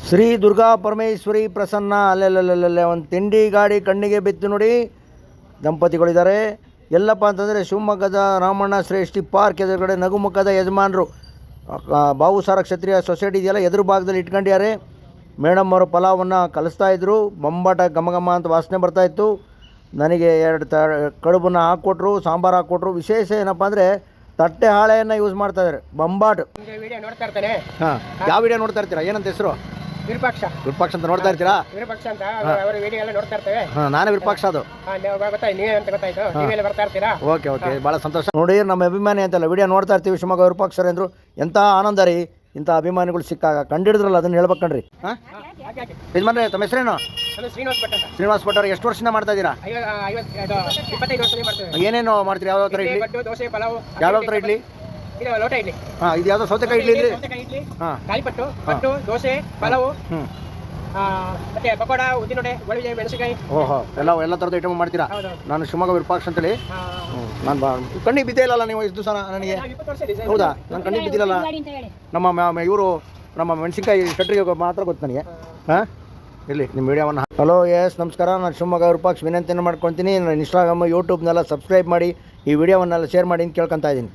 ಶ್ರೀ ದುರ್ಗಾ ಪರಮೇಶ್ವರಿ ಪ್ರಸನ್ನ ಅಲ್ಲೆಲ್ಲೇ ಒಂದು ತಿಂಡಿ ಗಾಡಿ ಕಣ್ಣಿಗೆ ಬಿತ್ತು ನೋಡಿ. ದಂಪತಿಗಳಿದ್ದಾರೆ. ಎಲ್ಲಪ್ಪ ಅಂತಂದರೆ ಶಿವಮೊಗ್ಗದ ರಾಮಣ್ಣ ಶ್ರೇಷ್ಠಿ ಪಾರ್ಕ್ ಎದುರುಗಡೆ ನಗುಮುಖದ ಯಜಮಾನರು ಬಾವುಸಾರ ಕ್ಷತ್ರಿಯ ಸೊಸೈಟಿ ಇದೆಯಲ್ಲ ಎದುರು ಭಾಗದಲ್ಲಿ ಇಟ್ಕೊಂಡಿದ್ದಾರೆ. ಮೇಡಮ್ ಅವರು ಪಲಾವನ್ನು ಕಲಿಸ್ತಾಯಿದ್ರು. ಬೊಂಬಾಟ ಘಮ ಅಂತ ವಾಸನೆ ಬರ್ತಾಯಿತ್ತು. ನನಗೆ 2 ಕಡುಬನ್ನು ಹಾಕ್ಕೊಟ್ರು, ಸಾಂಬಾರು ಹಾಕ್ಕೊಟ್ರು. ವಿಶೇಷ ಏನಪ್ಪ ಅಂದರೆ ತಟ್ಟೆ ಹಾಳೆಯನ್ನು ಯೂಸ್ ಮಾಡ್ತಾಯಿದ್ದಾರೆ. ಬೊಂಬಾಟು. ಹಾಂ, ಯಾವ ವಿಡಿಯೋ ನೋಡ್ತಾ ಇರ್ತೀರಾ? ಏನಂತ ಹೆಸರು? ವಿರೂಪಾಕ್ಷ ಅಂತ ನೋಡ್ತಾ ಇರ್ತೀರಾ? ವಿರೂಪಾಕ್ಷ ಅಂತ ಅವರ ವಿಡಿಯೋ ಎಲ್ಲ ನೋಡ್ತಾ ಇರ್ತೇವೆ. ನಾನೇ ವಿರೂಪಾಕ್ಷ. ಅದು ನೀವೇ ಅಂತ ಗೊತ್ತಾಯ್ತು. ನೀವೆಲ್ಲ ಬರ್ತಾ ಇರ್ತೀರಾ? ಓಕೆ, ಭಾಳ ಸಂತೋಷ. ನೋಡಿ, ನಮ್ಮ ಅಭಿಮಾನಿ ಅಂತಲ್ಲ ವಿಡಿಯೋ ನೋಡ್ತಾ ಇರ್ತೀವಿ. ಶಿವಮೊಗ್ಗ ವಿರೂಪಾಕ್ಷರು ಅಂದರು. ಎಂಥ ಆನಂದ ರೀ ಇಂಥ ಅಭಿಮಾನಿಗಳು ಸಿಕ್ಕಾಗ. ಕಂಡಿಡಿದ್ರಲ್ಲ, ಅದನ್ನು ಹೇಳ್ಬೇಕು ಕಣ್ರಿ. ಹಾಂ, ಯಜಮಾನ್ರೆ ತಮ್ಮ ಹೆಸರೇನು? ಶ್ರೀನಿವಾಸ್ ಭಟ್ ಅವರು ಎಷ್ಟು ವರ್ಷದಿಂದ ಮಾಡ್ತಾ ಇದ್ದೀರಾ? 25 ವರ್ಷದಿಂದ ಮಾಡ್ತೇವೆ. ಏನೇನು ಮಾಡ್ತೀರಿ? ಯಾವ ಥರ ಇಡ್ಲಿ? ದೋಸೆ, ಪಲಾವ್. ಯಾವ ಥರ ಇಡ್ಲಿ? ಲೋಟ ಇಡ್ಲಿ. ಹಾಂ, ಇದು ಯಾವುದೋ ಸೌತೆಕಾಯಿ ಇಡ್ಲಿ ಇದ್ರಿ? ಹಾಂ, ಕಾಯಿಪಟ್ಟು, ಪಟ್ಟು, ದೋಸೆ, ಪಲಾವು, ಮತ್ತೆ ಪಕೋಡ, ಉದ್ದಿನೊಡೆ, ಗೋಳಿಬಜೆ, ಮೆಣಸಿನಕಾಯಿ. ಎಲ್ಲ ಥರದ ಐಟಮ್ ಮಾಡ್ತೀರಾ? ನಾನು ಶಿವಮೊಗ್ಗ ವಿರೂಪಾಕ್ಷ ಅಂತೇಳಿ. ನಾನು ಕಣ್ಣಿಗೆ ಬಿದ್ದೇ ನೀವು ಇಷ್ಟು ದಿವಸ ನನಗೆ. ಹೌದಾ? ನಾನು ಕಣ್ಣಿಗೆ ಬಿದ್ದಿಲ್ಲಲ್ಲ. ಇವರು ನಮ್ಮ ಮೆಣಸಿನಕಾಯಿ ಶೆಟ್ರಿಗೆ ಮಾತ್ರ ಗೊತ್ತು ನನಗೆ. ಹಾಂ, ಇರಲಿ ನಿಮ್ಮ ವಿಡಿಯೋವನ್ನು. ಹಲೋ, ಎಸ್ ನಮಸ್ಕಾರ. ನಾನು ಶಿವಮೊಗ್ಗ ವಿರೂಪಾಕ್ಷ ವಿನಂತಿಯನ್ನು ಮಾಡ್ಕೊತೀನಿ. ನಾನು ಇನ್ಸ್ಟಾಗ್ರಾಮ್ ಯೂಟ್ಯೂಬ್ನೆಲ್ಲ ಸಬ್ಸ್ಕ್ರೈಬ್ ಮಾಡಿ ಈ ವಿಡಿಯೋವನ್ನೆಲ್ಲ ಶೇರ್ ಮಾಡಿ ಅಂತ ಕೇಳ್ಕೊತಾ ಇದ್ದೀನಿ.